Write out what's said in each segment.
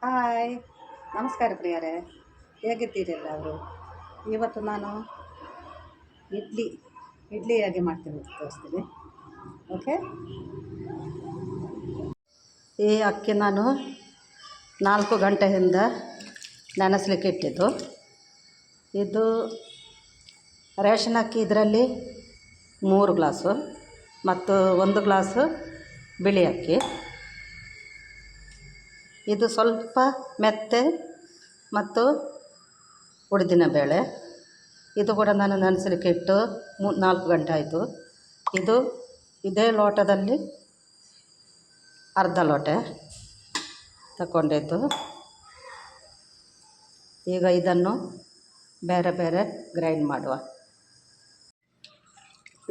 Hi, ನಮಸ್ಕಾರ ಪ್ರಿಯರೇ. ಹೇಗಿದ್ದೀರಿ ಅವರು? ಇವತ್ತು ನಾನು ಇಡ್ಲಿ ಹೇಗೆ ಮಾಡ್ತೀನಿ ಅಂತ ತೋರಿಸ್ತೀನಿ. ಓಕೆ, ಈ ಅಕ್ಕಿ ನಾನು 4 ಗಂಟೆಯಿಂದ ನೆನೆಸ್ಲಿಕ್ಕೆ ಇಟ್ಟಿದ್ದು. ಇದು ರೇಷನ್ ಅಕ್ಕಿ, ಇದರಲ್ಲಿ 3 ಗ್ಲಾಸು ಮತ್ತು 1 ಗ್ಲಾಸು ಬಿಳಿ ಅಕ್ಕಿ. ಇದು ಸ್ವಲ್ಪ ಮೆತ್ತೆ ಮತ್ತು ಉದ್ದಿನ ಬೇಳೆ. ಇದು ಕೂಡ ನಾನು ನೆನೆಸಲಿಕ್ಕೆ ಇಟ್ಟು 4 ಗಂಟೆ ಆಯಿತು. ಇದೇ ಲೋಟದಲ್ಲಿ ಅರ್ಧ ಲೋಟ ತಗೊಂಡಿದ್ದು. ಈಗ ಇದನ್ನು ಬೇರೆ ಬೇರೆ ಗ್ರೈಂಡ್ ಮಾಡುವ.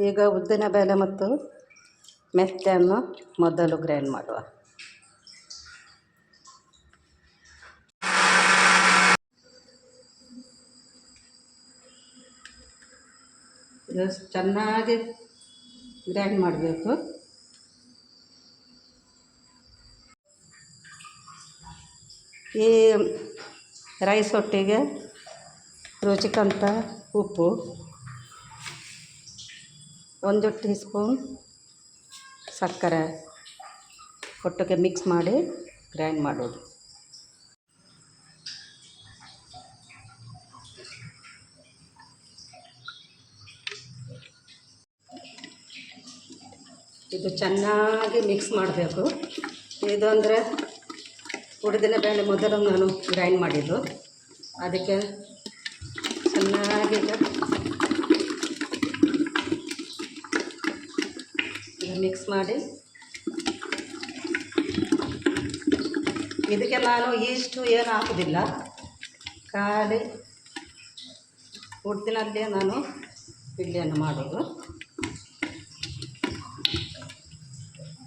ಈಗ ಉದ್ದಿನ ಬೇಳೆ ಮತ್ತು ಮೆತ್ತೆಯನ್ನು ಮೊದಲು ಗ್ರೈಂಡ್ ಮಾಡುವ. ಇದು ಚೆನ್ನಾಗಿ ಗ್ರೈಂಡ್ ಮಾಡಬೇಕು. ಈ ರೈಸ್ ಒಟ್ಟಿಗೆ ರುಚಿಕಂತ ಉಪ್ಪು, 1 ಟೀ ಸ್ಪೂನ್ ಸಕ್ಕರೆ ಒಟ್ಟಿಗೆ ಮಿಕ್ಸ್ ಮಾಡಿ ಗ್ರೈಂಡ್ ಮಾಡೋದು. ಇದು ಚೆನ್ನಾಗಿ ಮಿಕ್ಸ್ ಮಾಡಬೇಕು. ಇದು ಅಂದರೆ ಉದ್ದಿನ ಬೇಳೆ ಮೊದಲು ನಾನು ಗ್ರೈಂಡ್ ಮಾಡಿದ್ದು, ಅದಕ್ಕೆ ಚೆನ್ನಾಗಿ ಮಿಕ್ಸ್ ಮಾಡಿ, ಇದಕ್ಕೆ ನಾನು ಈಸ್ಟು ಏನು ಹಾಕೋದಿಲ್ಲ, ಖಾಲಿ ಉದ್ದಿನಲ್ಲೇ ನಾನು ಇಡ್ಲಿಯನ್ನು ಮಾಡೋದು.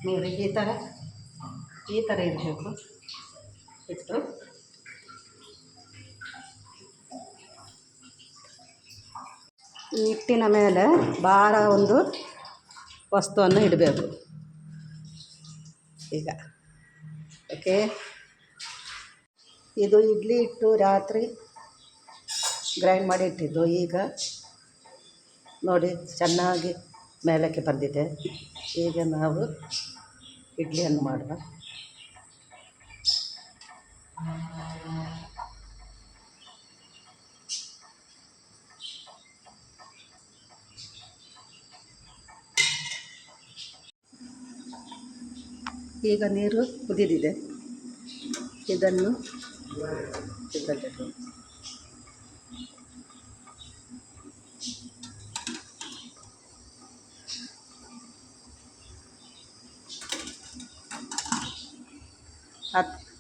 ನೋಡಿ, ಈ ಥರ ಇರಬೇಕು ಇಟ್ಟು. ಈ ಹಿಟ್ಟಿನ ಮೇಲೆ ಭಾರ ಒಂದು ವಸ್ತುವನ್ನು ಇಡಬೇಕು. ಈಗ ಓಕೆ, ಇದು ಇಡ್ಲಿ ಹಿಟ್ಟು ರಾತ್ರಿ ಗ್ರೈಂಡ್ ಮಾಡಿ ಇಟ್ಟಿದ್ದು. ಈಗ ನೋಡಿ, ಚೆನ್ನಾಗಿ ಮೇಲಕ್ಕೆ ಬಂದಿದೆ. ಈಗ ನಾವು ಇಡ್ಲಿಯನ್ನು ಮಾಡುವ. ಈಗ ನೀರು ಕುದಿದಿದೆ. ಇದನ್ನು ಇದರಲ್ಲಿ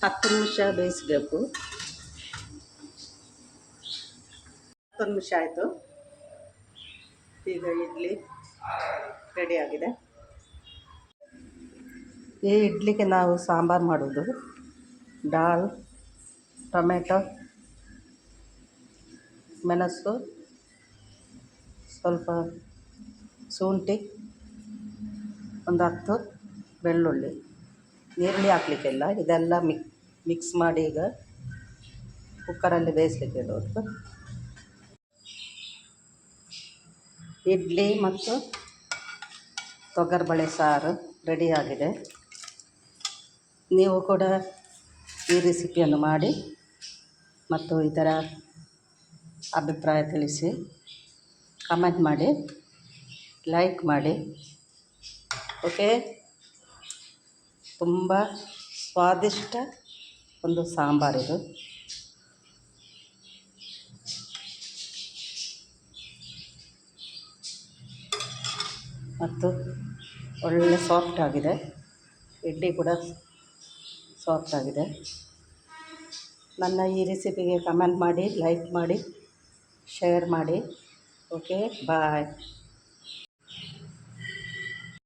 10 ನಿಮಿಷ ಬೇಯಿಸಬೇಕು. 10 ನಿಮಿಷ ಆಯಿತು. ಈಗ ಇಡ್ಲಿ ರೆಡಿಯಾಗಿದೆ. ಈ ಇಡ್ಲಿಗೆ ನಾವು ಸಾಂಬಾರು ಮಾಡೋದು: ದಾಲ್, ಟೊಮೆಟೊ, ಮೆಣಸು, ಸ್ವಲ್ಪ ಶುಂಠಿ, ಒಂದು 10 ಬೆಳ್ಳುಳ್ಳಿ. ಈರುಳ್ಳಿ ಹಾಕಲಿಕ್ಕಿಲ್ಲ, ಇದೆಲ್ಲ ಮಿಕ್ಸ್ ಮಾಡಿ ಈಗ ಕುಕ್ಕರಲ್ಲಿ ಬೇಯಿಸಲಿಕ್ಕೆ ಇಡೋದು. ಇಡ್ಲಿ ಮತ್ತು ತೊಗರಿಬೇಳೆ ಸಾರು ರೆಡಿಯಾಗಿದೆ. ನೀವು ಕೂಡ ಈ ರೆಸಿಪಿಯನ್ನು ಮಾಡಿ ಮತ್ತು ಇದರ ಅಭಿಪ್ರಾಯ ತಿಳಿಸಿ, ಕಮೆಂಟ್ ಮಾಡಿ, ಲೈಕ್ ಮಾಡಿ. ಓಕೆ, ತುಂಬ ಸ್ವಾದಿಷ್ಟ ಒಂದು ಸಾಂಬಾರಿದು. ಮತ್ತು ಒಳ್ಳೆ ಸಾಫ್ಟ್ ಆಗಿದೆ. ಇಡ್ಲಿ ಕೂಡ ಸಾಫ್ಟ್ ಆಗಿದೆ. ನನ್ನ ಈ ರೆಸಿಪಿಗೆ ಕಮೆಂಟ್ ಮಾಡಿ, ಲೈಕ್ ಮಾಡಿ, ಶೇರ್ ಮಾಡಿ. ಓಕೆ, ಬಾಯ್.